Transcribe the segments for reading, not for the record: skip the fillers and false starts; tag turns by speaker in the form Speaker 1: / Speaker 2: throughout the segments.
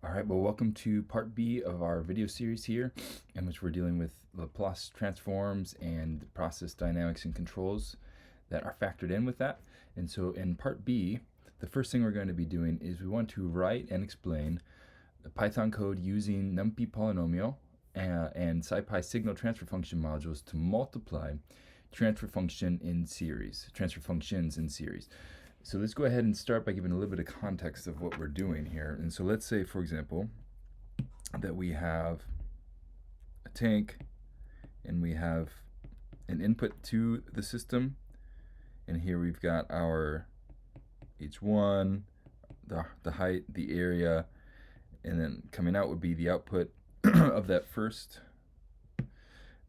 Speaker 1: All right, well, welcome to part B of our video series here, in which we're dealing with Laplace transforms and process dynamics and controls that are factored in with that. And so in part B, the first thing we're going to be doing is we want to write and explain the Python code using NumPy polynomial and SciPy signal transfer function modules to multiply transfer functions in series. So let's go ahead and start by giving a little bit of context of what we're doing here. And so let's say, for example, that we have a tank and we have an input to the system. And here we've got our H1, the height, the area, and then coming out would be the output of that first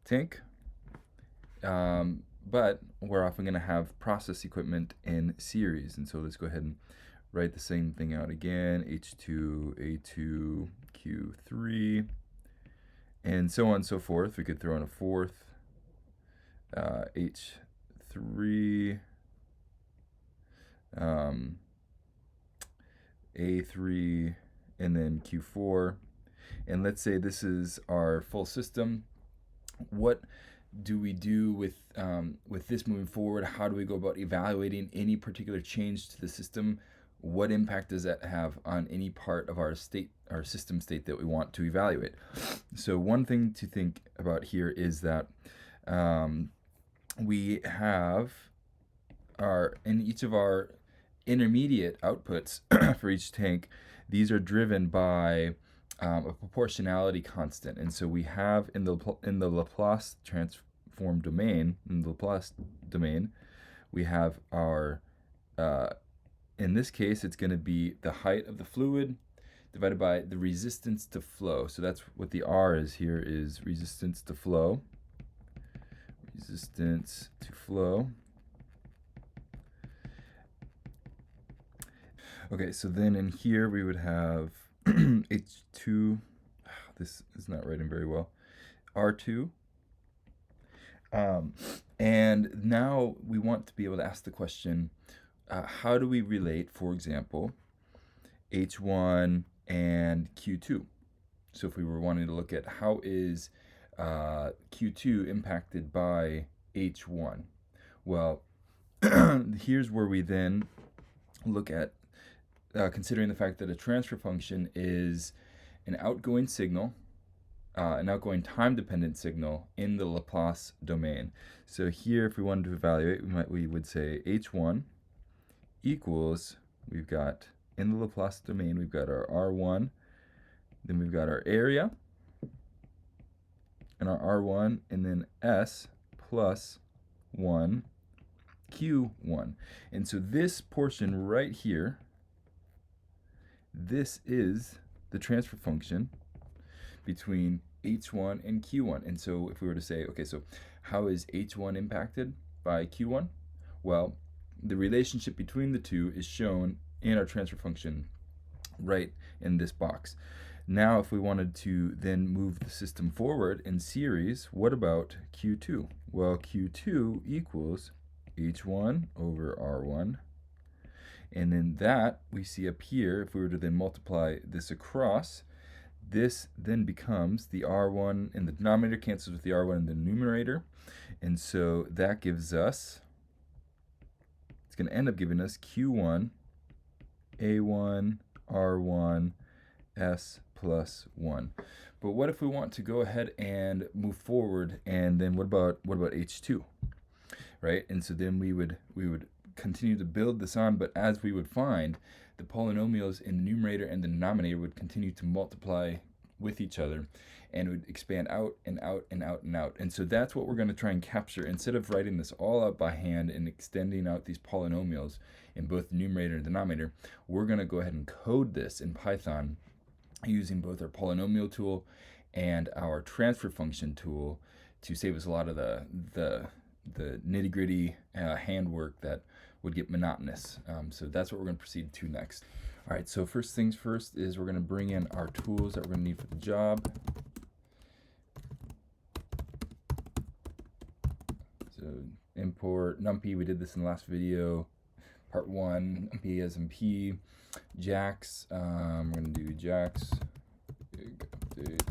Speaker 1: tank. But we're often going to have process equipment in series. And so let's go ahead and write the same thing out again, H2, A2, Q3, and so on and so forth. We could throw in a fourth, H3, A3, and then Q4. And let's say this is our full system. What do we do with this moving forward? How do we go about evaluating any particular change to the system? What impact does that have on any part of our state, our system state that we want to evaluate? So one thing to think about here is that we have in each of our intermediate outputs for each tank, these are driven by a proportionality constant. And so we have in the Laplace transform domain, we have our, in this case, it's going to be the height of the fluid divided by the resistance to flow. So that's what the R is here, is resistance to flow. Resistance to flow. Okay, so then in here we would have H2, this is not writing very well, R2. And now we want to be able to ask the question, how do we relate, for example, H1 and Q2? So if we were wanting to look at how is Q2 impacted by H1? Well, here's where we then look at considering the fact that a transfer function is an outgoing signal, an outgoing time-dependent signal in the Laplace domain. So here, if we wanted to evaluate, we would say H1 equals, we've got, in the Laplace domain, we've got our R1, then we've got our area, and our R1, and then S plus 1, Q1. And so this portion right here, this is the transfer function between H1 and Q1. And so if we were to say, okay, so how is H1 impacted by Q1? Well, the relationship between the two is shown in our transfer function right in this box. Now, if we wanted to then move the system forward in series, what about Q2? Well, Q2 equals H1 over R1. And then that we see up here, if we were to then multiply this across, this then becomes the R1 in the denominator cancels with the R1 in the numerator. And so that gives us, it's going to end up giving us Q1, A1, R1, S plus 1. But what if we want to go ahead and move forward, and then what about H2? Right? And so then we would continue to build this on, but as we would find, the polynomials in the numerator and the denominator would continue to multiply with each other and would expand out and out and out and out. And so that's what we're going to try and capture. Instead of writing this all out by hand and extending out these polynomials in both the numerator and denominator, we're going to go ahead and code this in Python using both our polynomial tool and our transfer function tool to save us a lot of the nitty-gritty handwork that would get monotonous. So that's what we're going to proceed to next. All right, so first things first is we're going to bring in our tools that we're going to need for the job. So import NumPy, we did this in the last video, part 1, NumPy as NP, JAX, we're going to do JAX state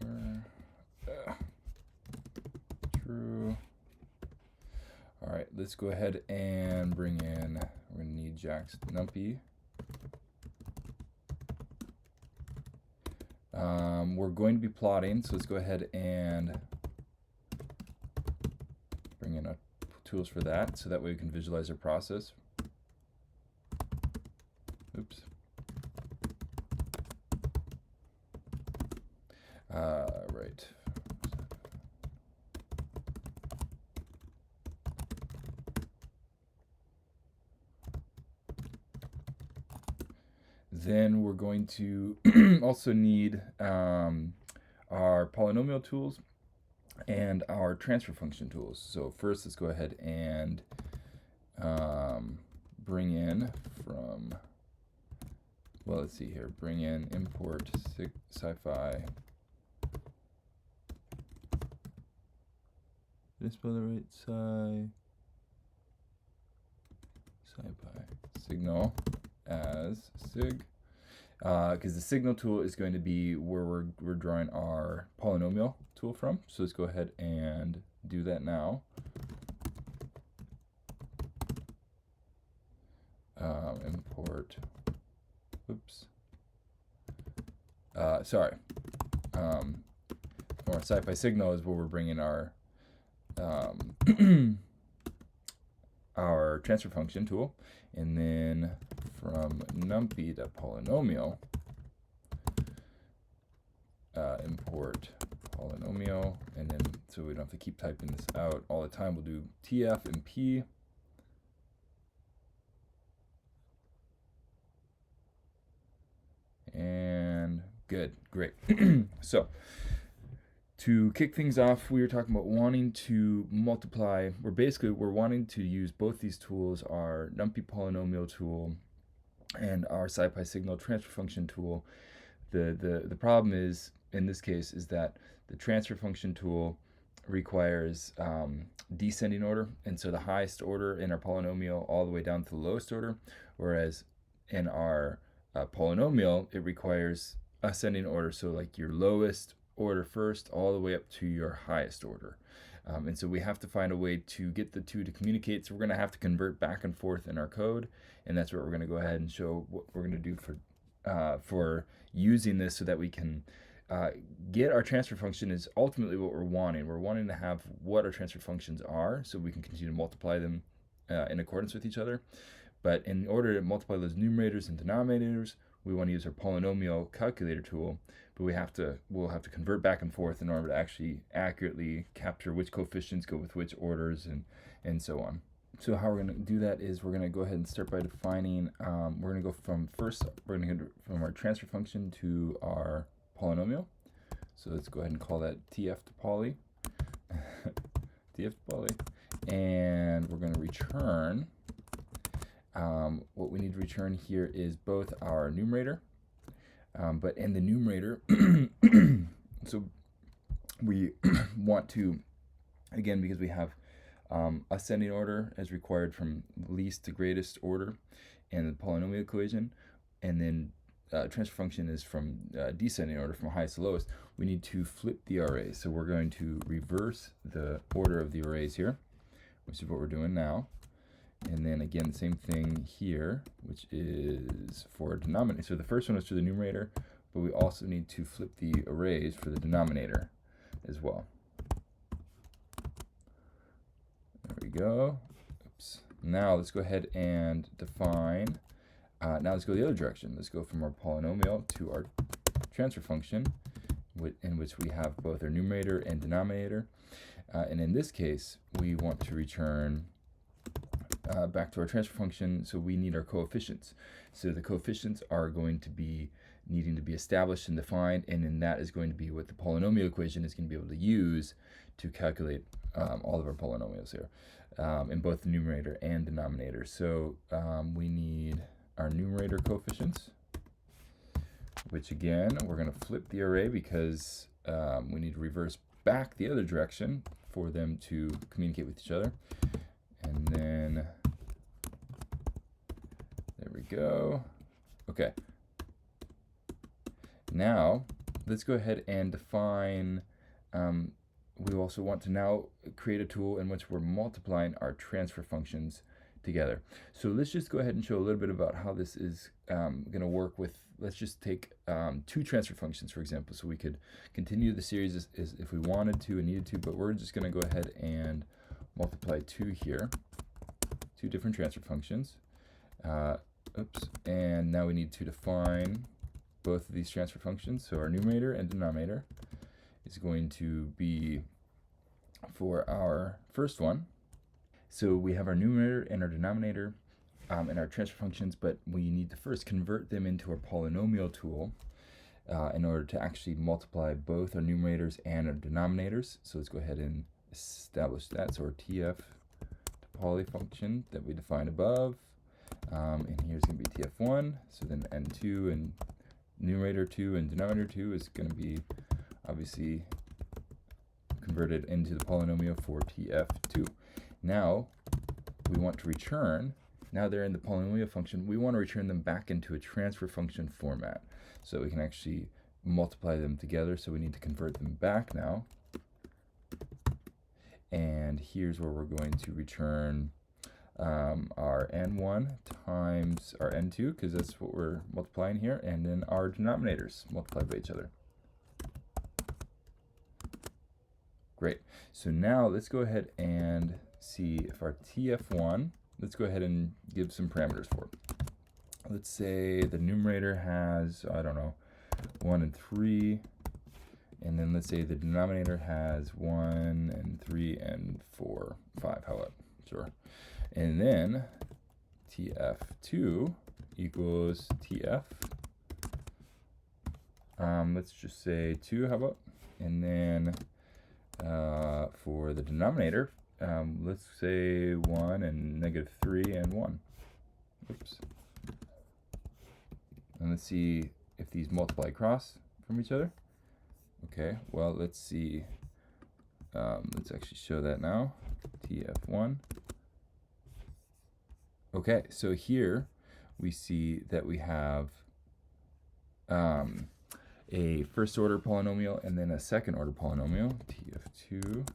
Speaker 1: where true. All right, let's go ahead and bring in, we're gonna need Jack's numpy. We're going to be plotting, so let's go ahead and bring in tools for that, so that way we can visualize our process. Oops. Right. Then we're going to also need our polynomial tools and our transfer function tools. So first, let's go ahead and bring in from, well, let's see here, bring in import SciPy. Did I spell that right? SciPy signal as sig, because the signal tool is going to be where we're drawing our polynomial tool from. So let's go ahead and do that now. Import, oops, sorry, our SciPy signal is where we're bringing our our transfer function tool, and then from numpy.polynomial, import polynomial, and then so we don't have to keep typing this out all the time, we'll do tf and p. And good, great. So to kick things off, we were talking about wanting to multiply. We're wanting to use both these tools, our numpy polynomial tool and our SciPy signal transfer function tool. The problem is, in this case, is that the transfer function tool requires descending order, and so the highest order in our polynomial all the way down to the lowest order, whereas in our polynomial, it requires ascending order, so like your lowest order first all the way up to your highest order. And so we have to find a way to get the two to communicate, so we're going to have to convert back and forth in our code, and that's what we're going to go ahead and show what we're going to do for using this, so that we can get our transfer function is ultimately what we're wanting. We're wanting to have what our transfer functions are, so we can continue to multiply them in accordance with each other. But in order to multiply those numerators and denominators, we want to use our polynomial calculator tool, but we'll have to convert back and forth in order to actually accurately capture which coefficients go with which orders and so on. So how we're going to do that is we're going to go ahead and start by defining, we're going to go from from our transfer function to our polynomial. So let's go ahead and call that tf to poly, tf to poly, and we're going to return. What we need to return here is both our numerator, but in the numerator, so we want to, again, because we have ascending order as required from least to greatest order and the polynomial equation, and then transfer function is from descending order from highest to lowest, we need to flip the arrays. So we're going to reverse the order of the arrays here, which is what we're doing now. And then again, same thing here, which is for denominator. So the first one is to the numerator, but we also need to flip the arrays for the denominator as well. There we go. Oops. Now let's go ahead and define, now let's go the other direction. Let's go from our polynomial to our transfer function, in which we have both our numerator and denominator. And in this case, we want to return back to our transfer function, so we need our coefficients. So the coefficients are going to be needing to be established and defined, and then that is going to be what the polynomial equation is going to be able to use to calculate all of our polynomials here in both the numerator and denominator. So we need our numerator coefficients, which again, we're going to flip the array because we need to reverse back the other direction for them to communicate with each other. And then go. Okay. Now, let's go ahead and define, we also want to now create a tool in which we're multiplying our transfer functions together. So let's just go ahead and show a little bit about how this is going to work with, let's just take two transfer functions, for example. So we could continue the series as if we wanted to and needed to, but we're just going to go ahead and multiply 2 here, 2 different transfer functions. And now we need to define both of these transfer functions. So our numerator and denominator is going to be for our first one. So we have our numerator and our denominator in our transfer functions, but we need to first convert them into our polynomial tool in order to actually multiply both our numerators and our denominators. So let's go ahead and establish that. So our TF to poly function that we defined above, and here's going to be TF1. So then N2 and numerator 2 and denominator 2 is going to be obviously converted into the polynomial for TF2. Now we want to return, now they're in the polynomial function, we want to return them back into a transfer function format so we can actually multiply them together. So we need to convert them back now. And here's where we're going to return our n1 times our n2, because that's what we're multiplying here, and then our denominators multiplied by each other. Great. So now let's go ahead and see if our TF1, let's go ahead and give some parameters for it. Let's say the numerator has, I don't know, 1 and 3, and then let's say the denominator has 1 and 3 and 4, 5, how about, sure. And then TF2 equals TF, let's just say 2, how about, and then for the denominator, let's say 1 and -3 and 1. Oops. And let's see if these multiply across from each other. Okay, well, let's see. Let's actually show that now. TF1. Okay, so here we see that we have a first order polynomial and then a second order polynomial, TF2.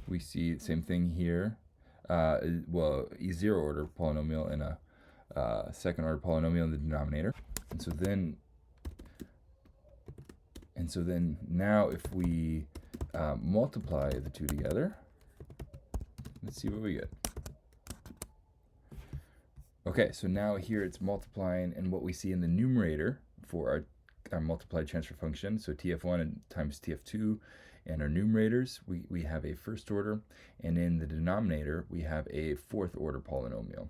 Speaker 1: We see the same thing here, well, a zero order polynomial and a second order polynomial in the denominator. And so then now if we multiply the two together, let's see what we get. Okay, so now here it's multiplying, and what we see in the numerator for our multiplied transfer function, so TF1 times TF2, and our numerators, we have a first order, and in the denominator, we have a fourth order polynomial,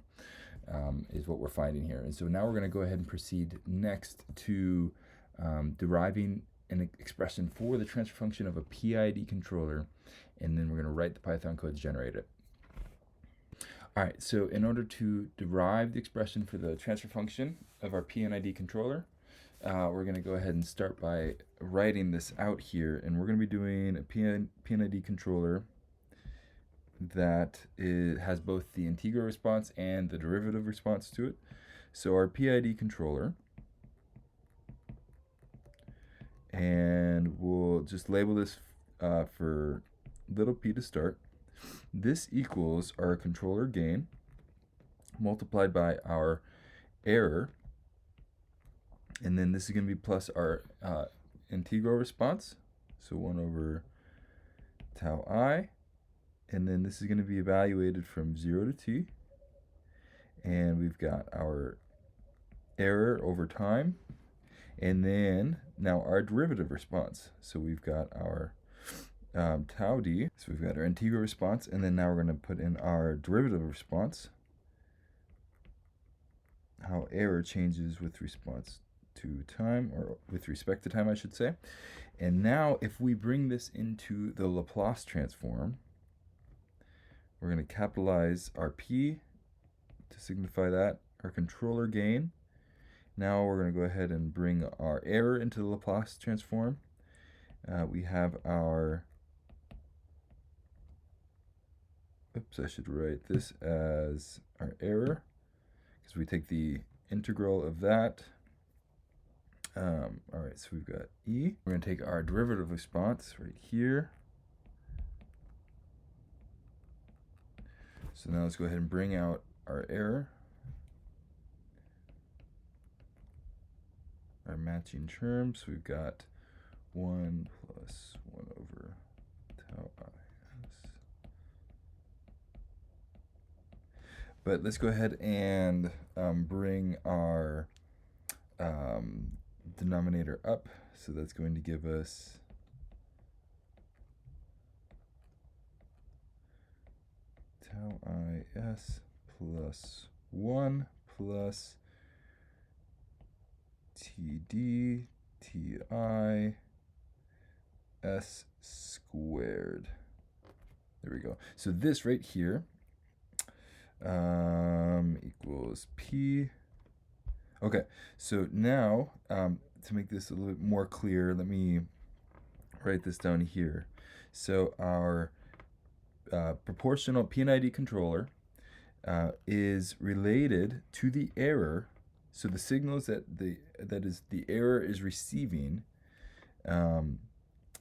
Speaker 1: is what we're finding here. And so now we're going to go ahead and proceed next to deriving an expression for the transfer function of a PID controller, and then we're going to write the Python code to generate it. All right, so in order to derive the expression for the transfer function of our PNID controller, we're going to go ahead and start by writing this out here, and we're going to be doing a PNID controller that has both the integral response and the derivative response to it. So our PID controller, and we'll just label this for little p to start. This equals our controller gain multiplied by our error, and then this is going to be plus our integral response, so 1 over tau I, and then this is going to be evaluated from 0 to t, and we've got our error over time, and then now our derivative response, so we've got our tau d, so we've got our integral response, and then now we're going to put in our derivative response, how error changes with response to time, or with respect to time, I should say. And now if we bring this into the Laplace transform, we're going to capitalize our p to signify that, our controller gain. Now we're going to go ahead and bring our error into the Laplace transform. We have our, oops, I should write this as our error, because we take the integral of that. All right, so we've got E. We're going to take our derivative response right here. So now let's go ahead and bring out our error, our matching terms. So we've got 1 plus 1 over tau is. But let's go ahead and bring our denominator up. So that's going to give us tau is plus 1 plus td ti s squared. There we go. So this right here equals p. Okay, so now to make this a little bit more clear, let me write this down here. So our proportional PNID controller is related to the error. So the signals that the error is receiving,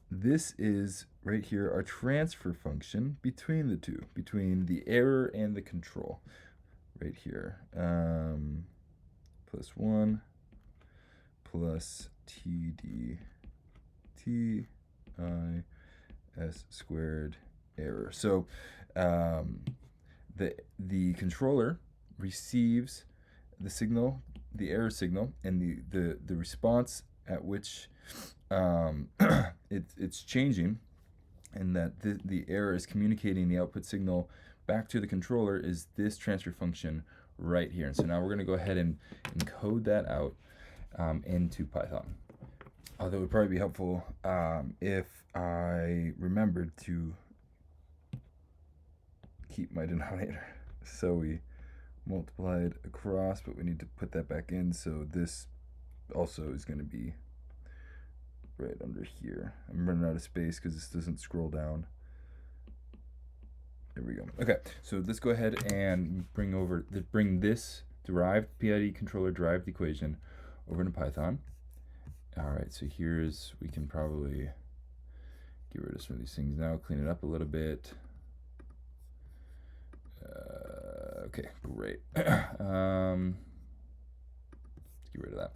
Speaker 1: this is right here our transfer function between the two, between the error and the control, right here. Plus 1 plus td ti s squared error. So the controller receives the signal, the error signal, and the response at which it's changing, and that the error is communicating the output signal back to the controller is this transfer function right here. And so now we're going to go ahead and encode that out into Python. Although it would probably be helpful if I remembered to keep my denominator. So we multiplied across, but we need to put that back in. So this also is going to be right under here. I'm running out of space because this doesn't scroll down. There we go. Okay, so let's go ahead and bring this derived PID controller derived equation over into Python. All right, so we can probably get rid of some of these things now, clean it up a little bit. Okay, great. Let's get rid of that.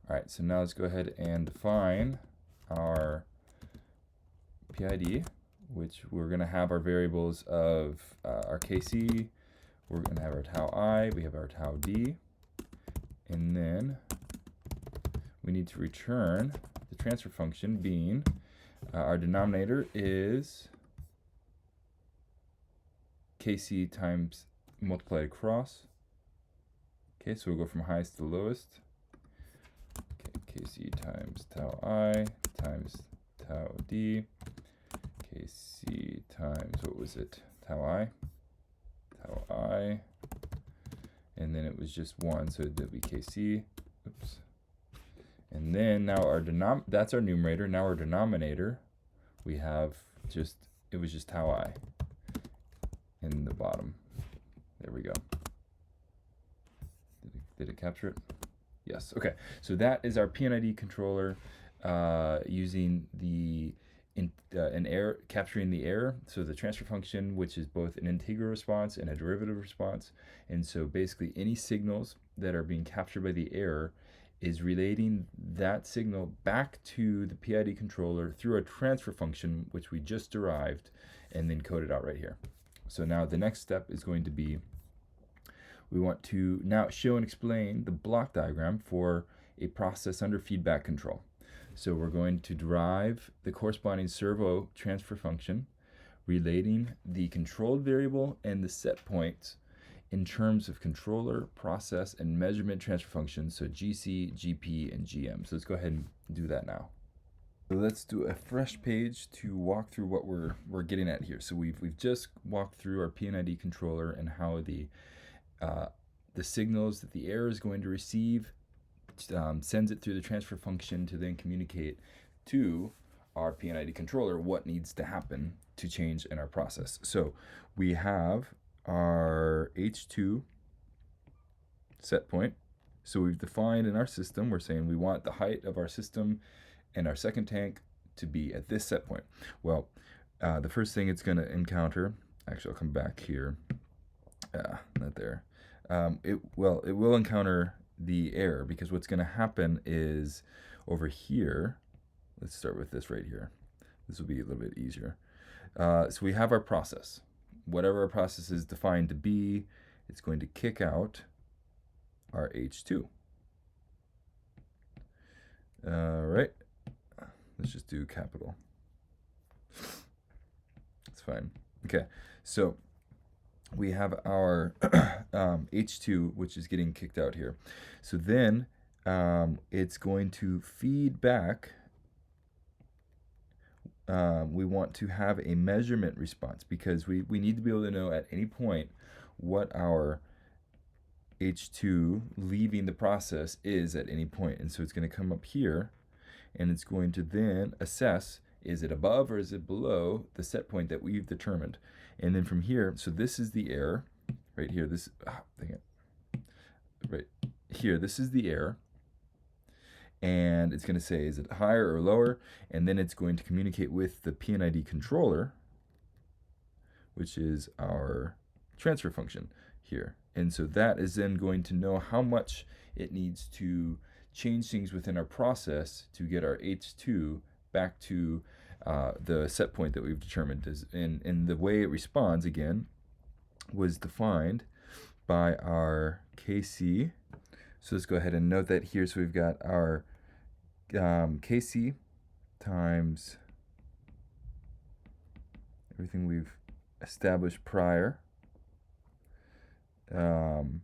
Speaker 1: All right, so now let's go ahead and define our PID, which we're going to have our variables of our KC, we're going to have our tau I, we have our tau D, and then we need to return the transfer function being our denominator is KC times multiplied across. Okay, so we'll go from highest to lowest. Okay, KC times tau I times tau D. KC times, what was it? Tau I, and then it was just 1, so that'd be KC. Oops. And then now that's our numerator. Now our denominator, we have it was just tau I in the bottom. There we go. Did it capture it? Yes. Okay. So that is our PNID controller using an error, capturing the error. So the transfer function, which is both an integral response and a derivative response. And so basically any signals that are being captured by the error is relating that signal back to the PID controller through a transfer function, which we just derived and then coded out right here. So now the next step is going to be, we want to now show and explain the block diagram for a process under feedback control. So we're going to derive the corresponding servo transfer function relating the controlled variable and the set point in terms of controller, process, and measurement transfer functions, so GC, GP, and GM. So let's go ahead and do that now. So let's do a fresh page to walk through what we're getting at here. So we've just walked through our PNID controller and how the signals that the error is going to receive sends it through the transfer function to then communicate to our PNID controller what needs to happen to change in our process. So we have our H2 set point. So we've defined in our system, we're saying we want the height of our system and our second tank to be at this set point. Well, the first thing it's going to encounter, actually I'll come back here, not there. It will encounter the error, because what's going to happen is over here, let's start with this right here. This will be a little bit easier. So we have our process. Whatever our process is defined to be, it's going to kick out our H2. All right, let's just do capital. It's fine. Okay, so we have our H2, which is getting kicked out here. So then it's going to feed back. We want to have a measurement response, because we need to be able to know at any point what our H2 leaving the process is at any point. And so it's going to come up here, and it's going to then assess, is it above or is it below the set point that we've determined? And then from here, so this is the error right here. This, right here, this is the error. And it's going to say, is it higher or lower? And then it's going to communicate with the PNID controller, which is our transfer function here. And so that is then going to know how much it needs to change things within our process to get our H2 back to the set point that we've determined. And the way it responds, again, was defined by our KC. So let's go ahead and note that here. So we've got our KC times everything we've established prior. And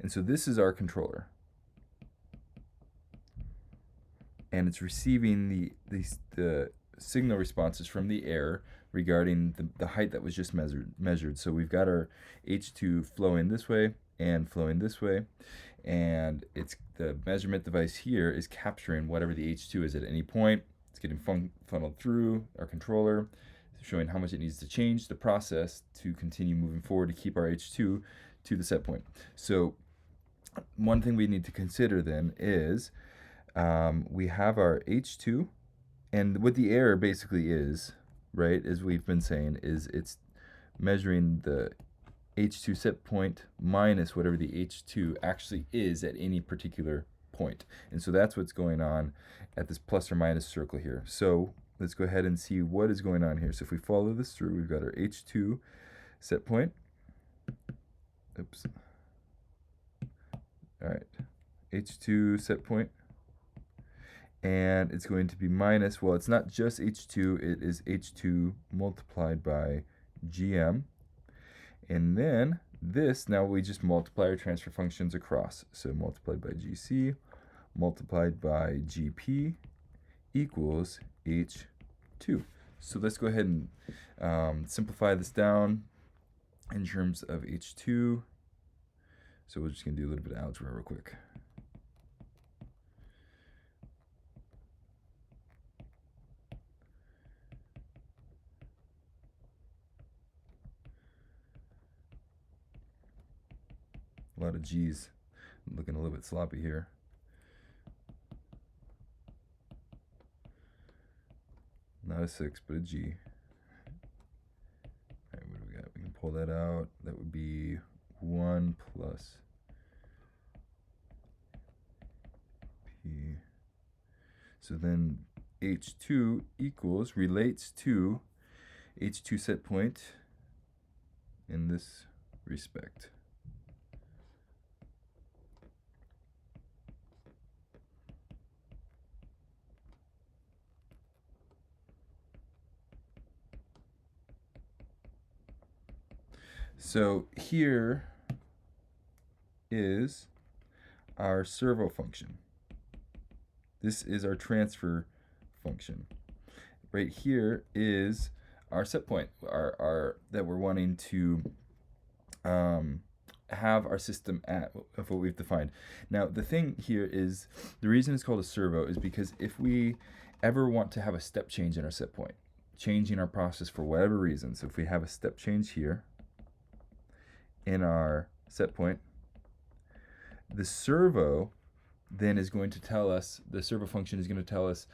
Speaker 1: so this is our controller. And it's receiving the signal responses from the error regarding the height that was just measured. So we've got our H2 flowing this way and flowing this way. And it's the measurement device here is capturing whatever the H2 is at any point. It's getting funneled through our controller, showing how much it needs to change the process to continue moving forward to keep our H2 to the set point. So one thing we need to consider then is we have our H2, and what the error basically is, right, as we've been saying, is it's measuring the H2 set point minus whatever the H2 actually is at any particular point. And so that's what's going on at this plus or minus circle here. So let's go ahead and see what is going on here. So if we follow this through, we've got our H2 set point. Oops. All right, H2 set point. And it's going to be minus, well, it's not just H2, it is H2 multiplied by GM. And then this, now we just multiply our transfer functions across. So multiplied by GC multiplied by GP equals H2. So let's go ahead and simplify this down in terms of H2. So we're just going to do a little bit of algebra real quick. A lot of G's. I'm looking a little bit sloppy here. Not a 6, but a G. All right, what do we got? We can pull that out. That would be 1 plus P. So then H2 equals, relates to H2 set point in this respect. So here is our servo function. This is our transfer function. Right here is our set point, our that we're wanting to have our system at, of what we've defined. Now the thing here is, the reason it's called a servo is because if we ever want to have a step change in our set point, changing our process for whatever reason, so if we have a step change here in our set point, the servo then is going to tell us, the servo function is going to tell us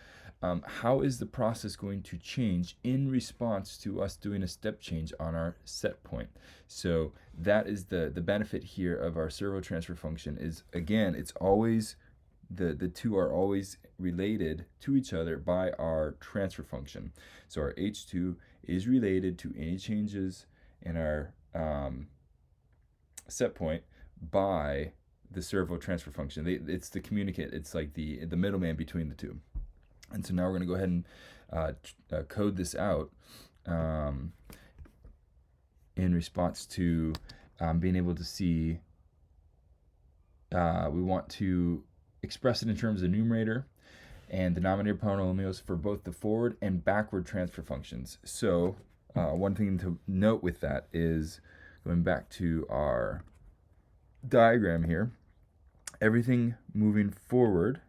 Speaker 1: how is the process going to change in response to us doing a step change on our set point. So that is the benefit here of our servo transfer function is, again, it's always, the two are always related to each other by our transfer function. So our H2 is related to any changes in our set point by the servo transfer function. It's the communicate. It's like the middleman between the two. And so now we're going to go ahead and code this out in response to being able to see. We want to express it in terms of numerator and denominator polynomials for both the forward and backward transfer functions. So one thing to note with that is, going back to our diagram here, everything moving forward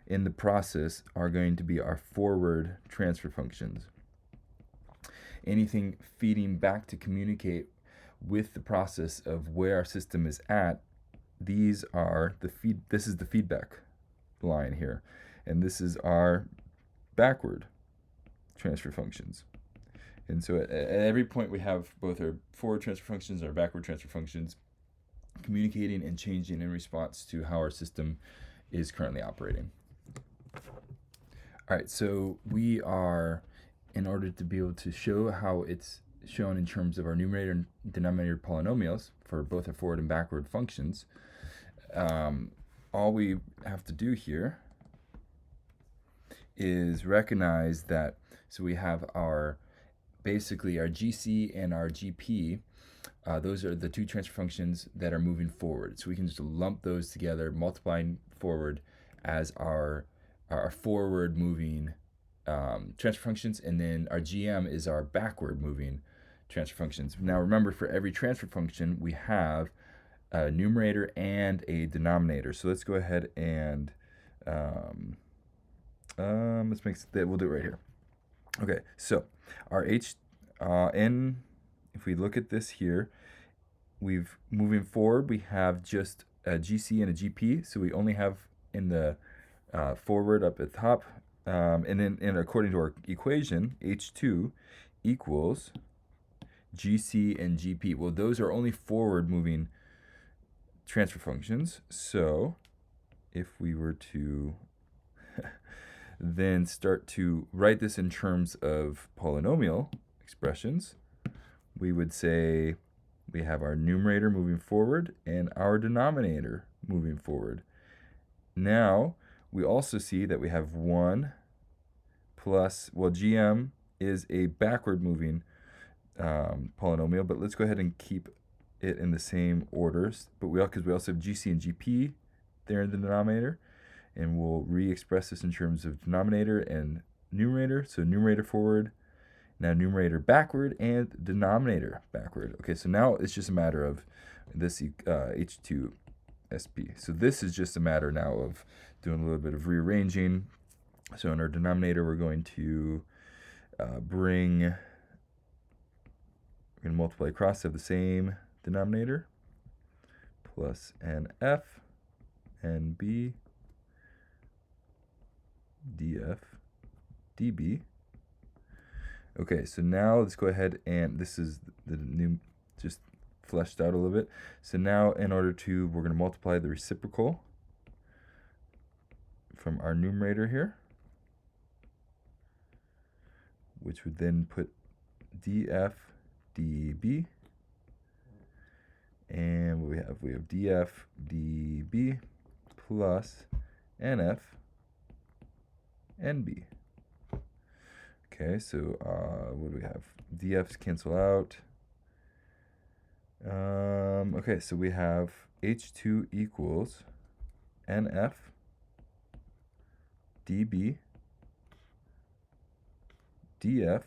Speaker 1: in the process are going to be our forward transfer functions. Anything feeding back to communicate with the process of where our system is at, these are this is the feedback line here, and this is our backward transfer functions. And so at every point we have both our forward transfer functions and our backward transfer functions communicating and changing in response to how our system is currently operating. All right, so we are, in order to be able to show how it's shown in terms of our numerator and denominator polynomials for both our forward and backward functions, all we have to do here is recognize that, so we have our, basically our GC and our GP, those are the two transfer functions that are moving forward. So we can just lump those together, multiplying forward as our forward moving transfer functions, and then our GM is our backward moving transfer functions. Now remember, for every transfer function we have a numerator and a denominator. So let's go ahead and let's make that, we'll do it right here. Okay, so our n, if we look at this here, moving forward we have just a GC and a GP, so we only have in the forward up at the top, and then according to our equation, H2 equals GC and GP. Well, those are only forward moving transfer functions. So if we were to then start to write this in terms of polynomial expressions, we would say we have our numerator moving forward and our denominator moving forward. Now we also see that we have 1 plus, well, GM is a backward moving polynomial, but let's go ahead and keep it in the same orders. But because we also have GC and GP there in the denominator, and we'll re-express this in terms of denominator and numerator. So numerator forward, now numerator backward, and denominator backward. Okay, so now it's just a matter of this H2 SP. So this is just a matter now of doing a little bit of rearranging. So in our denominator, we're going to we're going to multiply across to have the same denominator, plus NF, NB, DF, DB. Okay, so now let's go ahead, and this is the new, just fleshed out a little bit. So now in order to, we're going to multiply the reciprocal from our numerator here, which would then put DF, DB, and what we have DF, DB plus NF, NB. Okay, so what do we have? DFs cancel out. Okay, so we have H2 equals NF, DB, DF,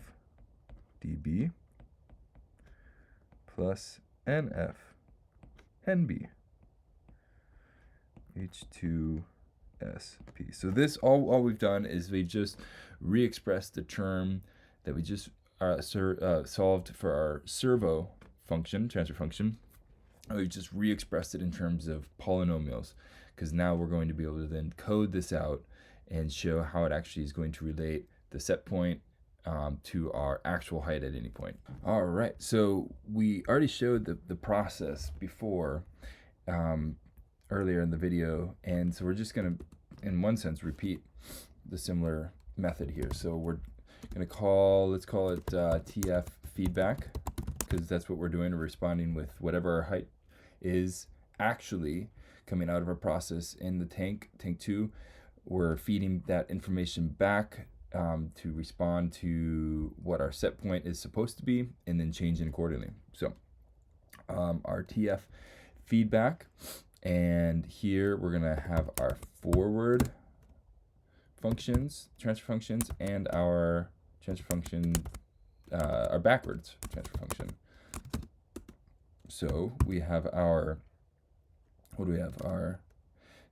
Speaker 1: DB plus NF, NB, H2 SP. So this, all we've done is we've just re-expressed the term that we just solved for our servo function, transfer function, we just re-expressed it in terms of polynomials, because now we're going to be able to then code this out and show how it actually is going to relate the set point to our actual height at any point. All right, so we already showed the process before earlier in the video, and so we're just going to, in one sense, repeat the similar method here. So we're going to let's call it TF feedback, because that's what we're doing. We're responding with whatever our height is actually coming out of our process in the tank 2. We're feeding that information back to respond to what our set point is supposed to be, and then changing accordingly. So our TF feedback, and here we're going to have our forward functions, transfer functions, and our transfer function, our backwards transfer function. So we have our, what do we have? Our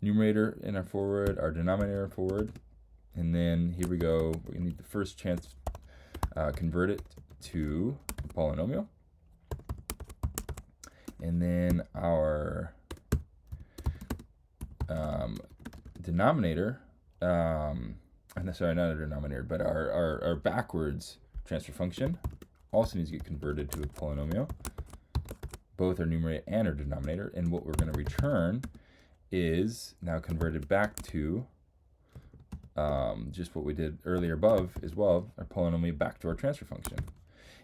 Speaker 1: numerator in our forward, our denominator in forward, and then here we go. We're going to need the first chance convert it to a polynomial, and then our denominator. Sorry, not a denominator, but our backwards transfer function also needs to get converted to a polynomial. Both our numerator and our denominator, and what we're going to return is now converted back to just what we did earlier above as well, our polynomial back to our transfer function.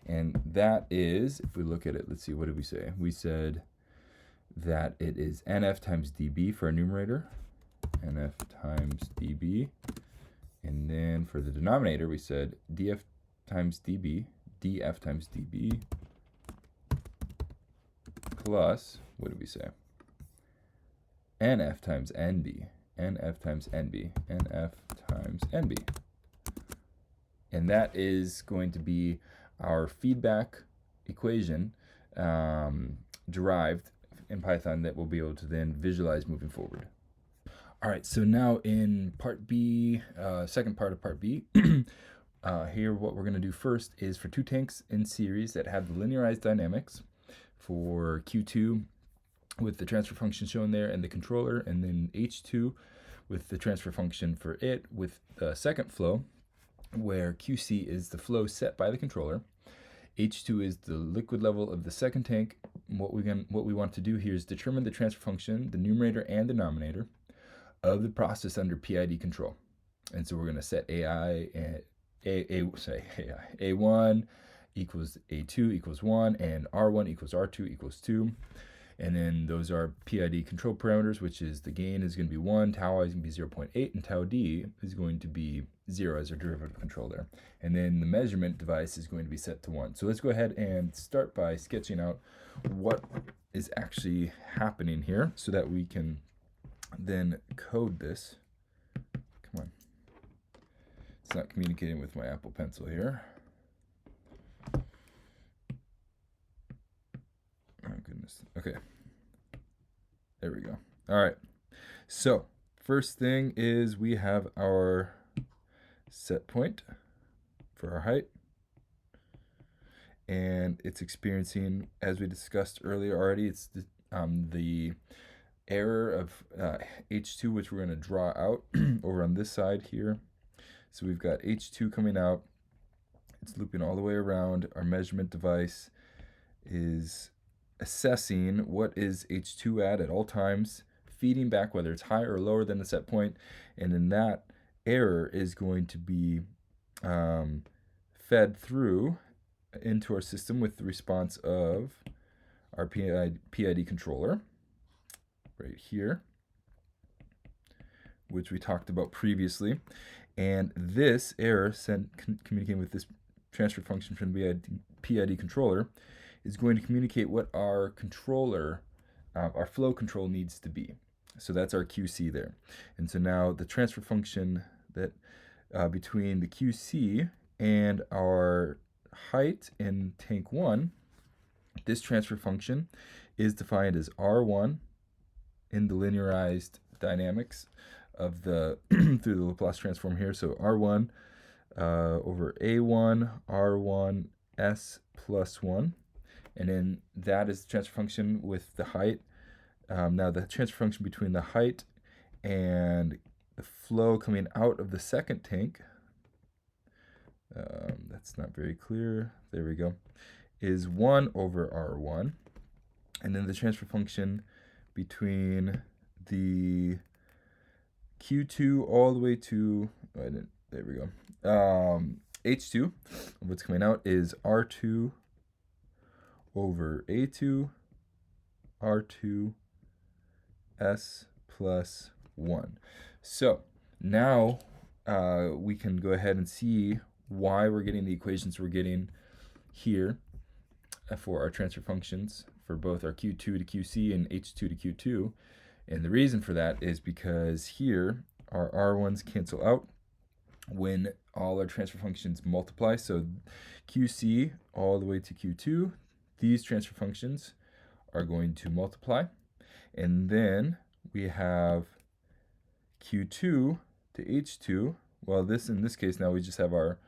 Speaker 1: And that is, if we look at it, let's see, what did we say? We said that it is nf times db for our numerator, nf times db, and then for the denominator we said df times db, df times db, plus, what did we say? nf times nb, nf times nb, nf times nb. And that is going to be our feedback equation derived in Python that we'll be able to then visualize moving forward. All right, so now in part B, second part of part B, here what we're going to do first is for two tanks in series that have the linearized dynamics for Q2 with the transfer function shown there and the controller, and then H2 with the transfer function for it with the second flow, where QC is the flow set by the controller. H2 is the liquid level of the second tank. What we want to do here is determine the transfer function, the numerator and denominator of the process under PID control. And so we're going to set A1 equals A2 equals 1, and R1 equals R2 equals 2. And then those are PID control parameters, which is the gain is going to be 1, tau I is going to be 0.8, and tau d is going to be 0 as our derivative control there. And then the measurement device is going to be set to 1. So let's go ahead and start by sketching out what is actually happening here so that we can then code this. Come on. It's not communicating with my Apple Pencil here. Oh, goodness. Okay. There we go. All right. So first thing is we have our set point for our height. And it's experiencing, as we discussed earlier already, it's the error of H2, which we're going to draw out over on this side here. So we've got H2 coming out. It's looping all the way around. Our measurement device is assessing what is H2 at all times, feeding back whether it's higher or lower than the set point, and then that error is going to be fed through into our system with the response of our PID controller right here, which we talked about previously. And this error communicating with this transfer function from the PID controller is going to communicate what our controller, our flow control needs to be. So that's our QC there. And so now the transfer function that between the QC and our height in tank 1, this transfer function is defined as R1 in the linearized dynamics of the through the Laplace transform here. So R1 over A1 R1 S plus 1. And then that is the transfer function with the height. Now the transfer function between the height and the flow coming out of the second tank, that's not very clear, there we go, is 1 over R1. And then the transfer function between the Q2 all the way to, there we go, H2, what's coming out is R2 over A2, R2 S plus 1. So now we can go ahead and see why we're getting the equations we're getting here for our transfer functions for both our Q2 to QC and H2 to Q2. And the reason for that is because here our R1s cancel out when all our transfer functions multiply. So QC all the way to Q2, these transfer functions are going to multiply. And then we have Q2 to H2. Well, in this case now we just have our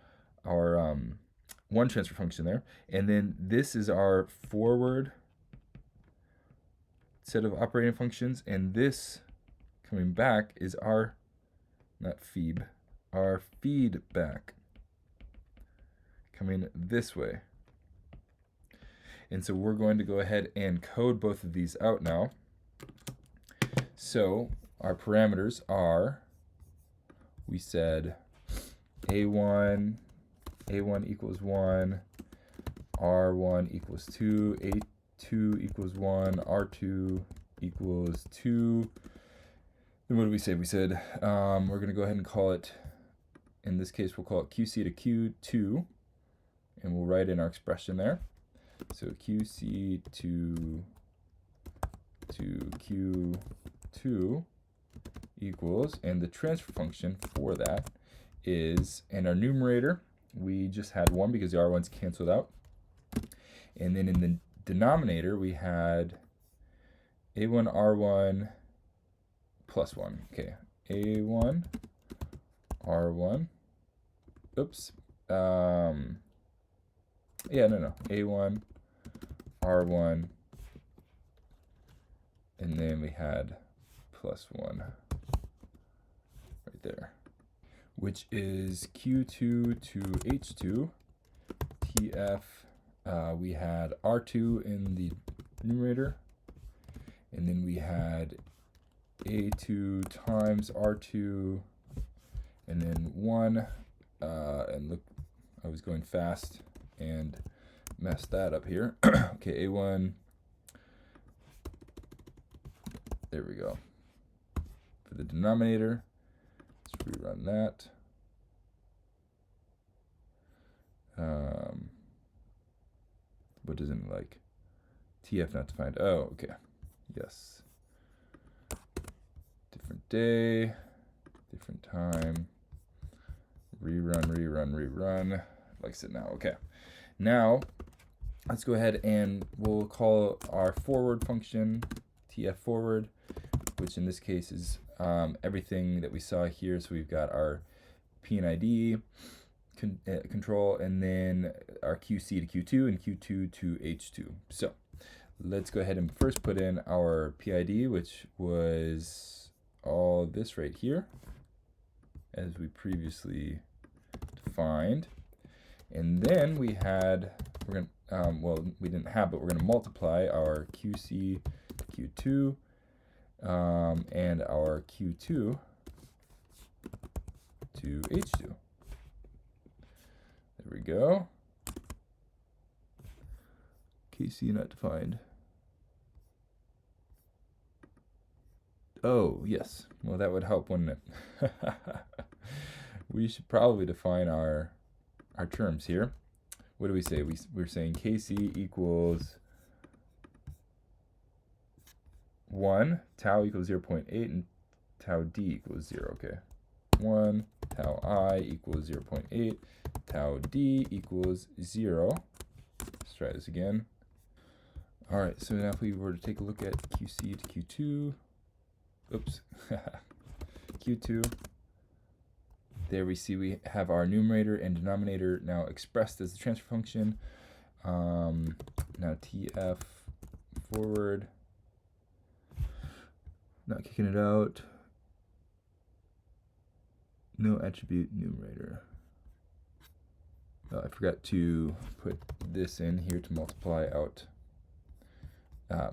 Speaker 1: one transfer function there. And then this is our forward set of operating functions, and this coming back is our, not feed, our feedback coming this way. And so we're going to go ahead and code both of these out now. So our parameters are, we said A1 equals 1, R1 equals 2, A2 equals 1, R2 equals 2. Then what did we say? We said we're going to go ahead and call it, in this case, we'll call it QC to Q2, and we'll write in our expression there. So QC to Q2 equals, and the transfer function for that is, and our numerator, we just had 1 because the R1's canceled out. And then in the denominator, we had A1 R1 plus 1. Okay, A1 R1. Oops. A1 R1. And then we had plus 1 right there, which is Q2 to H2, TF. We had R2 in the numerator, and then we had A2 times R2, and then 1, and look, I was going fast and messed that up here. Okay, A1, there we go. For the denominator, let's rerun that. What does it like? TF not defined. Oh, okay. Yes. Different day, different time. Rerun. Likes it now. Okay. Now, let's go ahead and we'll call our forward function TF forward, which in this case is everything that we saw here. So we've got our P and ID control, and then our QC to Q2 and Q2 to H2. So let's go ahead and first put in our PID, which was all this right here, as we previously defined. And then we had, we're going to, we didn't have, but we're going to multiply our QC to Q2 and our Q2 to H2. There we go. KC not defined. Oh, yes. Well, that would help, wouldn't it? We should probably define our terms here. What do we say? We're saying KC equals 1, tau equals 0.8, and tau D equals 0. Okay. 1, tau I equals 0.8, tau D equals 0. Let's try this again. All right, so now if we were to take a look at QC to Q2, oops, Q2, there we see we have our numerator and denominator now expressed as the transfer function. Now TF forward, not kicking it out. No attribute numerator. Oh, I forgot to put this in here to multiply out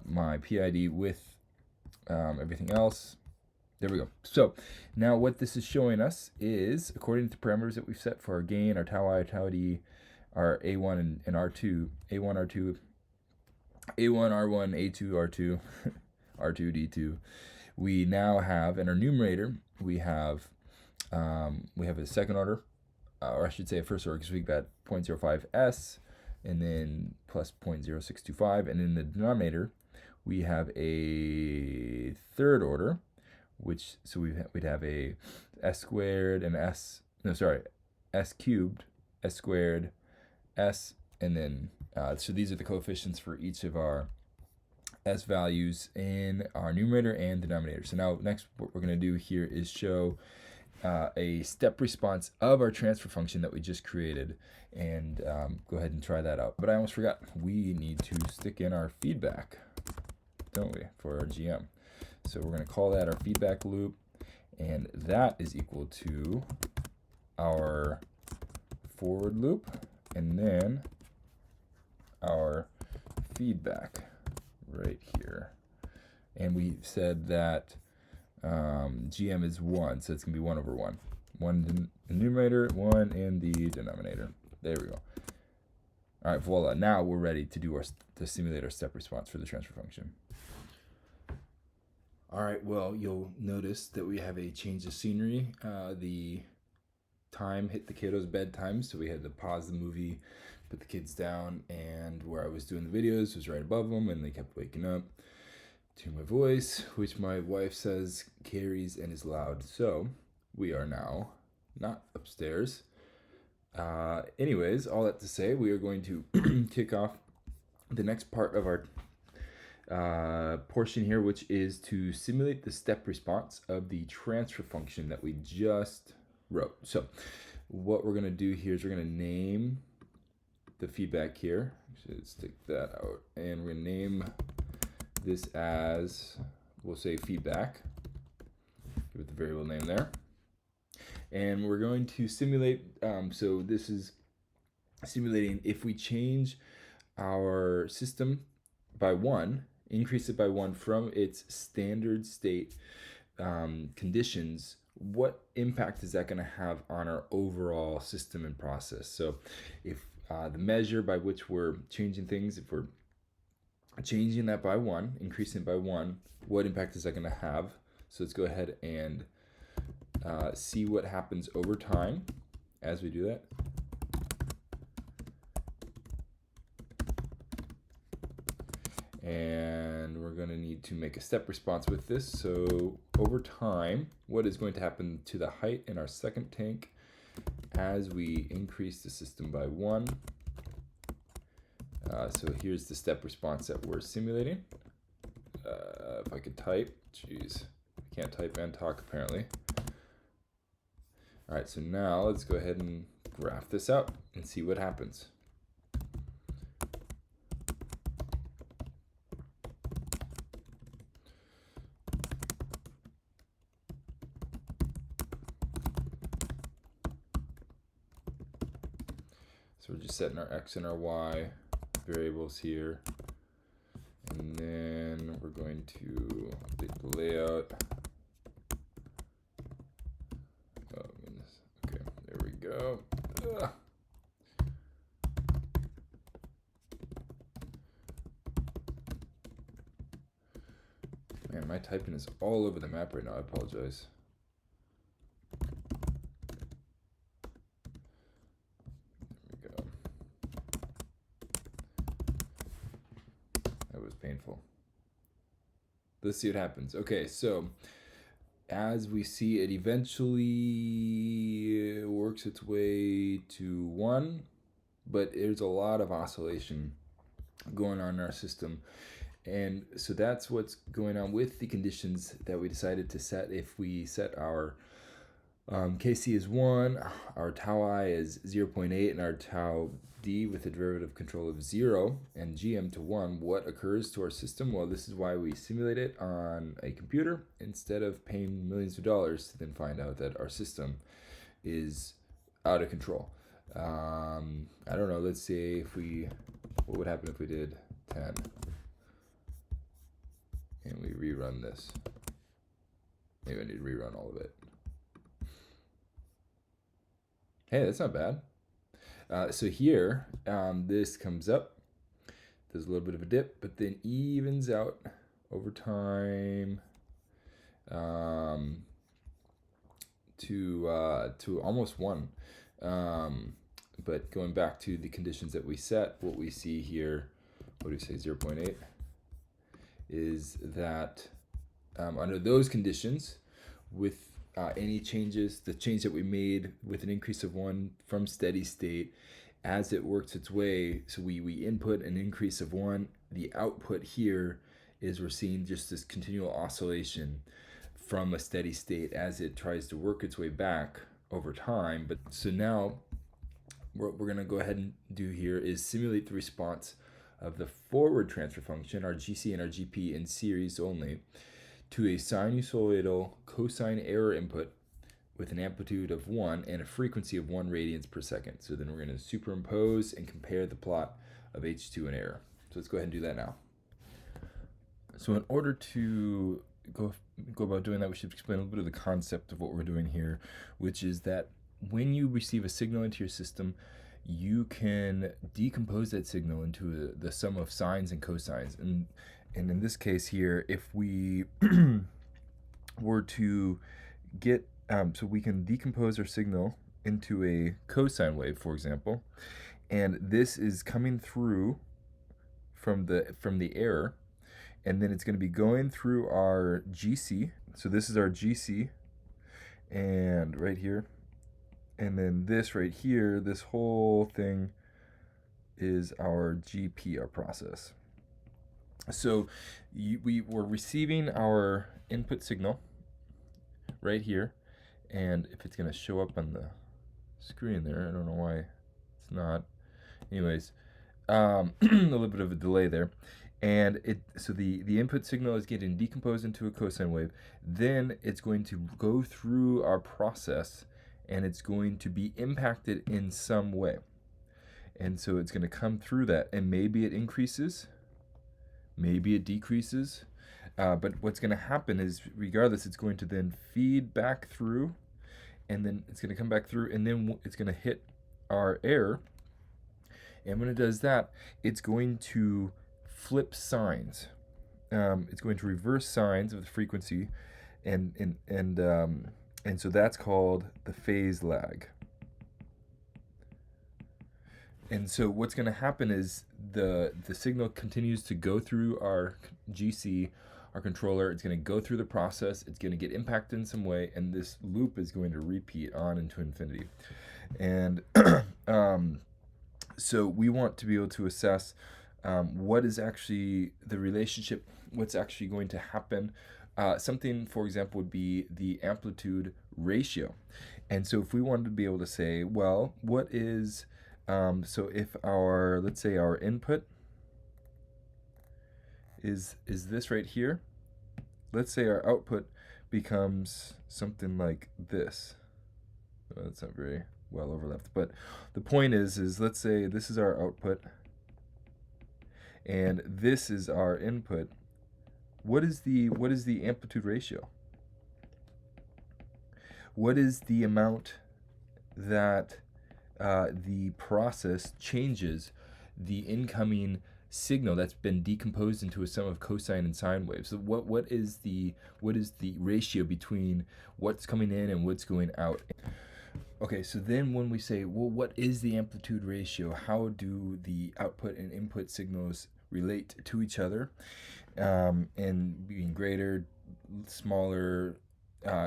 Speaker 1: my PID with everything else. There we go. So now what this is showing us is, according to parameters that we've set for our gain, our tau I, our tau D, our A1 and R2, A1, R2, A1, R1, A2, R2, R2, D2, we now have, in our numerator, we have a second order, or I should say a first order, because we've got 0.05 S, and then plus 0.0625, and in the denominator, we have a third order, which, so we'd have a S squared and S cubed, S squared, S, and then, so these are the coefficients for each of our S values in our numerator and denominator. So now next what we're going to do here is show a step response of our transfer function that we just created, and go ahead and try that out. But I almost forgot, we need to stick in our feedback, don't we, for our GM. So we're going to call that our feedback loop, and that is equal to our forward loop, and then our feedback right here. And we said that GM is 1, so it's going to be 1 over 1. 1 in the numerator, 1 in the denominator. There we go. All right, voila. Now we're ready to simulate our step response for the transfer function. All right, well, you'll notice that we have a change of scenery. The time hit the kiddos' bedtime, so we had to pause the movie, put the kids down, and where I was doing the videos was right above them, and they kept waking up to my voice, which my wife says carries and is loud. So we are now not upstairs. Anyways, all that to say, we are going to kick off the next part of our portion here, which is to simulate the step response of the transfer function that we just wrote. So what we're going to do here is we're going to name the feedback here. Should stick that out, and we're going to name this as, we'll say feedback. Give it the variable name there. And we're going to simulate, so this is simulating if we change our system by 1, increase it by 1 from its standard state conditions, what impact is that going to have on our overall system and process? So if the measure by which we're changing things, if we're changing that by 1, increasing it by 1, what impact is that going to have? So let's go ahead and see what happens over time as we do that. And we're going to need to make a step response with this. So over time, what is going to happen to the height in our second tank as we increase the system by 1? So here's the step response that we're simulating. If I could type, jeez, I can't type and talk apparently. All right, so now let's go ahead and graph this out and see what happens. So we're just setting our X and our Y variables here. And then we're going to update the layout. Oh goodness. Okay, there we go. Ugh. Man, my typing is all over the map right now. I apologize. Painful. Let's see what happens. Okay, so as we see, it eventually works its way to 1, but there's a lot of oscillation going on in our system. And so that's what's going on with the conditions that we decided to set. If we set our KC is 1, our tau I is 0.8, and our tau d with a derivative control of 0 and gm to 1, what occurs to our system? Well, this is why we simulate it on a computer instead of paying millions of dollars to then find out that our system is out of control. I don't know, let's say what would happen if we did 10 and we rerun this? Maybe I need to rerun all of it. Hey, that's not bad. So here, this comes up, there's a little bit of a dip, but then evens out over time to almost 1. But going back to the conditions that we set, what we see here, what do we say, 0.8, is that under those conditions, with any changes, the change that we made with an increase of 1 from steady state, as it works its way, so we input an increase of 1, the output here is we're seeing just this continual oscillation from a steady state as it tries to work its way back over time. But so now what we're going to go ahead and do here is simulate the response of the forward transfer function, our GC and our GP in series only, to a sinusoidal cosine error input with an amplitude of 1 and a frequency of 1 radians per second. So then we're going to superimpose and compare the plot of H2 and error. So let's go ahead and do that now. So in order to go about doing that, we should explain a little bit of the concept of what we're doing here, which is that when you receive a signal into your system, you can decompose that signal into the sum of sines and cosines. And in this case here, if we were to get, so we can decompose our signal into a cosine wave, for example, and this is coming through from the error, and then it's going to be going through our GC. So this is our GC, and right here, and then this right here, this whole thing is our GP, our process. So we're receiving our input signal right here, and if it's going to show up on the screen there, I don't know why it's not. Anyways, a little bit of a delay there. And so the input signal is getting decomposed into a cosine wave. Then it's going to go through our process, and it's going to be impacted in some way. And so it's going to come through that, and maybe it increases, maybe it decreases. But what's going to happen is, regardless, it's going to then feed back through, and then it's going to come back through, and then it's going to hit our error. And when it does that, it's going to flip signs. It's going to reverse signs of the frequency, and so that's called the phase lag. And so what's going to happen is the signal continues to go through our GC, our controller. It's going to go through the process. It's going to get impacted in some way, and this loop is going to repeat on into infinity. And so we want to be able to assess what is actually the relationship, what's actually going to happen. Something, for example, would be the amplitude ratio. And so if we wanted to be able to say, well, what is, so if our, let's say our input is this right here, let's say our output becomes something like this. Well, that's not very well overlapped, but the point is let's say this is our output and this is our input. What is the amplitude ratio? What is the amount that the process changes the incoming signal that's been decomposed into a sum of cosine and sine waves? So what is the ratio between what's coming in and what's going out? Okay, so then when we say, well, what is the amplitude ratio? How do the output and input signals relate to each other, and being greater, smaller,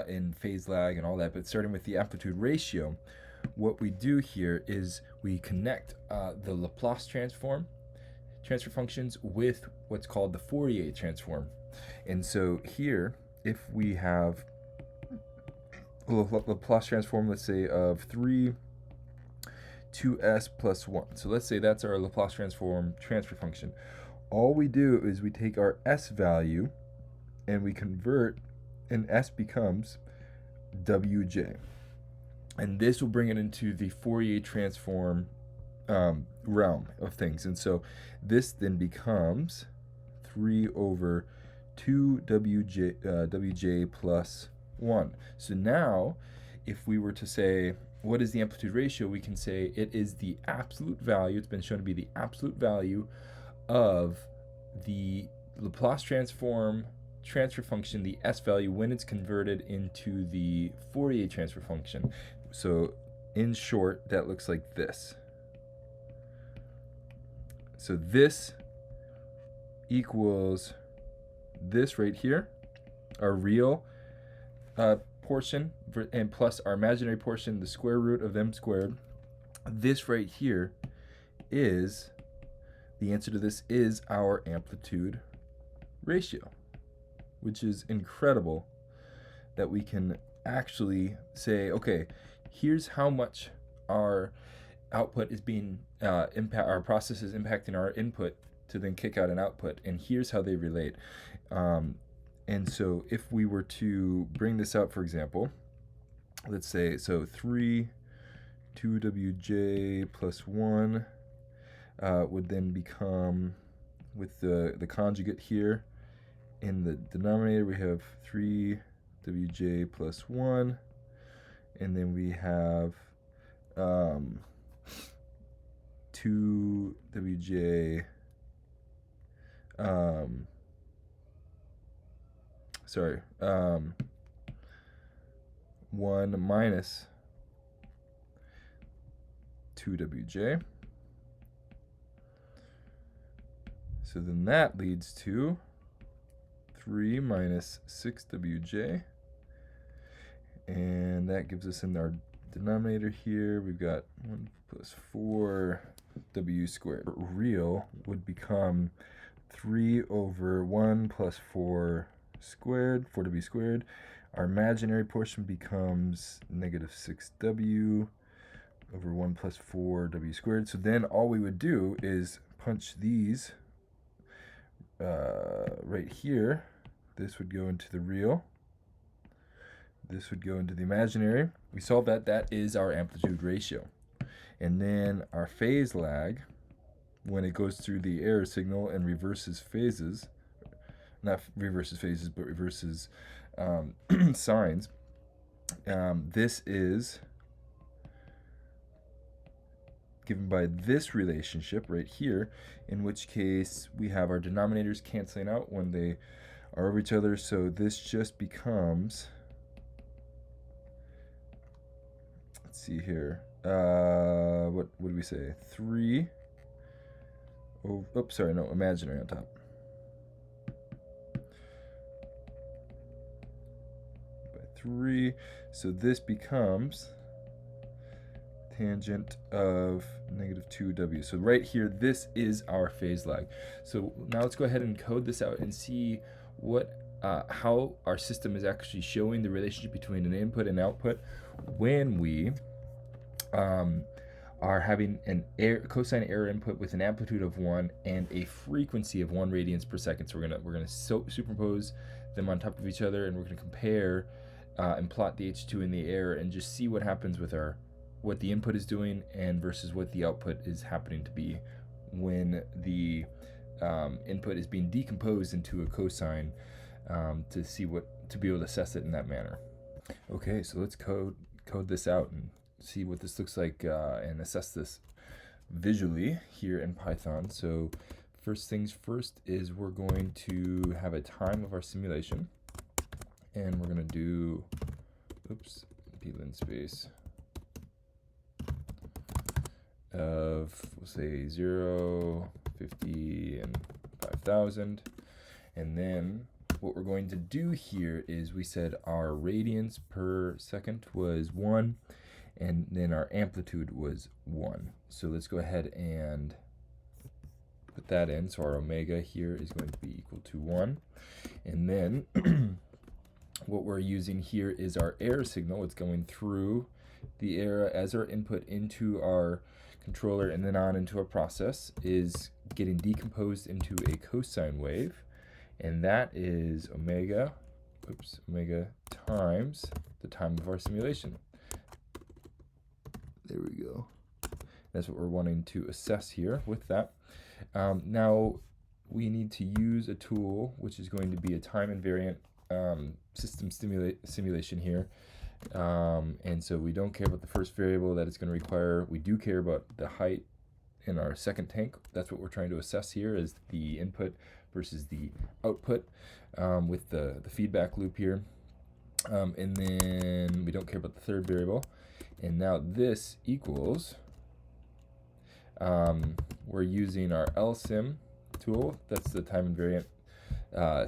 Speaker 1: in phase lag and all that? But starting with the amplitude ratio, what we do here is we connect the Laplace transfer functions with what's called the Fourier transform. And so here, if we have a Laplace transform, let's say of 3 2s plus 1. So let's say that's our Laplace transform transfer function. All we do is we take our s value and we convert, and s becomes wj. And this will bring it into the Fourier transform realm of things. And so this then becomes 3 over 2 wj plus 1. So now, if we were to say, what is the amplitude ratio? We can say it is the absolute value, it's been shown to be the absolute value of the Laplace transform transfer function, the s value, when it's converted into the Fourier transfer function. So in short, that looks like this. So this equals this right here, our real portion, and plus our imaginary portion, the square root of m squared. This right here is, the answer to this is our amplitude ratio, which is incredible that we can actually say, okay, here's how much our output is being our process is impacting our input to then kick out an output, and here's how they relate. And so if we were to bring this up, for example, let's say, so 3 2wj plus 1 would then become, with the conjugate here, in the denominator we have 3wj plus 1, and then we have 2wj, 1 minus 2wj. So then that leads to 3 minus 6wj, and that gives us, in our denominator here, we've got 1 plus 4w squared. Real would become 3 over 1 plus 4 squared, 4w squared. Our imaginary portion becomes negative 6w over 1 plus 4w squared. So then all we would do is punch these right here. This would go into the real. This would go into the imaginary. We solve that. That is our amplitude ratio. And then our phase lag, when it goes through the error signal and reverses phases, not reverses phases, but reverses signs, this is given by this relationship right here, in which case we have our denominators canceling out when they are over each other. So this just becomes, let's see here, what would we say, 3, oops, sorry, no, imaginary on top, by 3. So this becomes tangent of negative 2w. So right here, this is our phase lag. So now let's go ahead and code this out and see what how our system is actually showing the relationship between an input and output when we are having an cosine error input with an amplitude of 1 and a frequency of 1 radians per second. So we're gonna superimpose them on top of each other, and we're gonna compare and plot the H2 and the error and just see what happens with what the input is doing and versus what the output is happening to be when the input is being decomposed into a cosine, to be able to assess it in that manner. Okay, so let's code this out and see what this looks like and assess this visually here in Python. So first things first is we're going to have a time of our simulation, and we're going to do, boolean space of, we'll say 0, 50, and 5,000. And then what we're going to do here is we said our radians per second was 1, and then our amplitude was 1. So let's go ahead and put that in. So our omega here is going to be equal to 1. And then what we're using here is our error signal. It's going through the error as our input into our controller and then on into our process is getting decomposed into a cosine wave, and that is omega times the time of our simulation. There we go. That's what we're wanting to assess here with that. Now we need to use a tool which is going to be a time invariant system simulation here. And so we don't care about the first variable that it's going to require. We do care about the height in our second tank. That's what we're trying to assess here, is the input versus the output with the feedback loop here. And then we don't care about the third variable. And now this equals, we're using our LSIM tool. That's the time invariant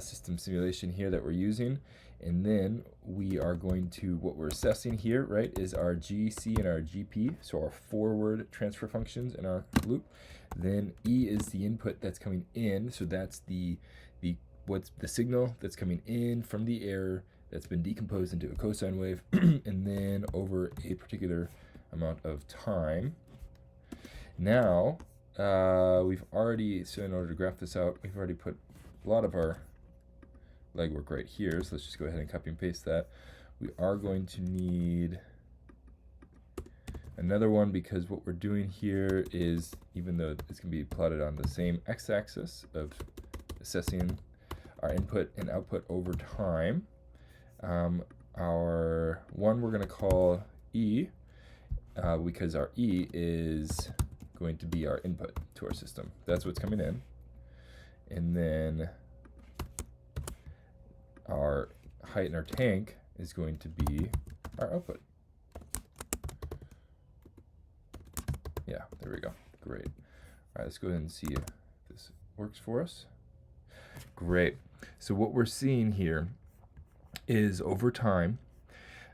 Speaker 1: system simulation here that we're using. And then we are going to, what we're assessing here, right, is our GC and our GP, so our forward transfer functions in our loop. Then E is the input that's coming in, so that's what's the signal that's coming in from the error that's been decomposed into a cosine wave, and then over a particular amount of time. Now, we've already, so in order to graph this out, we've already put a lot of our legwork right here, so let's just go ahead and copy and paste that. We are going to need another one, because what we're doing here is, even though it's going to be plotted on the same x-axis of assessing our input and output over time, our one we're going to call E, because our E is going to be our input to our system. That's what's coming in. And then our height in our tank is going to be our output. Yeah, there we go. Great. All right, let's go ahead and see if this works for us. Great. So what we're seeing here is, over time,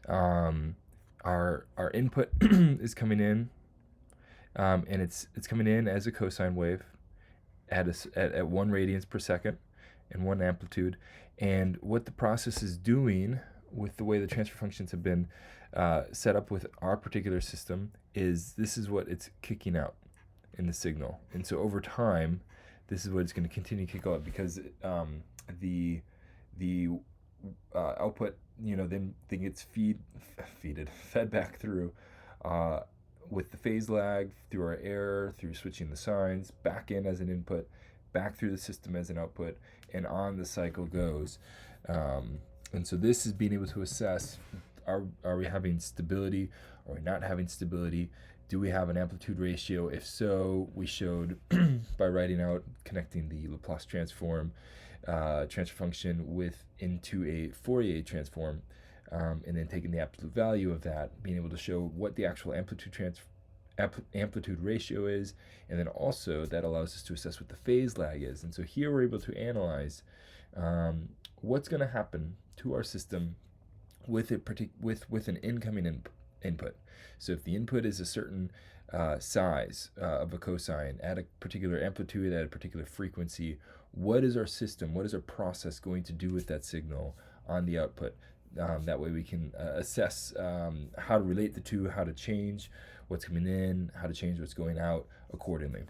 Speaker 1: our input is coming in, and it's coming in as a cosine wave at 1 radians per second and 1 amplitude. And what the process is doing with the way the transfer functions have been set up with our particular system is, this is what it's kicking out in the signal. And so over time, this is what it's going to continue to kick out, because the output, then gets fed back through with the phase lag, through our error, through switching the signs, back in as an input, back through the system as an output, and on the cycle goes. And so this is being able to assess, are we having stability? Are we not having stability? Do we have an amplitude ratio? If so, we showed by writing out, connecting the Laplace transform transfer function into a Fourier transform, and then taking the absolute value of that, being able to show what the actual amplitude ratio is, and then also that allows us to assess what the phase lag is. And so here we're able to analyze what's going to happen to our system with an incoming input. So if the input is a certain size of a cosine at a particular amplitude, at a particular frequency, what is our system, what is our process going to do with that signal on the output? That way we can assess how to relate the two, how to change what's coming in, how to change what's going out accordingly.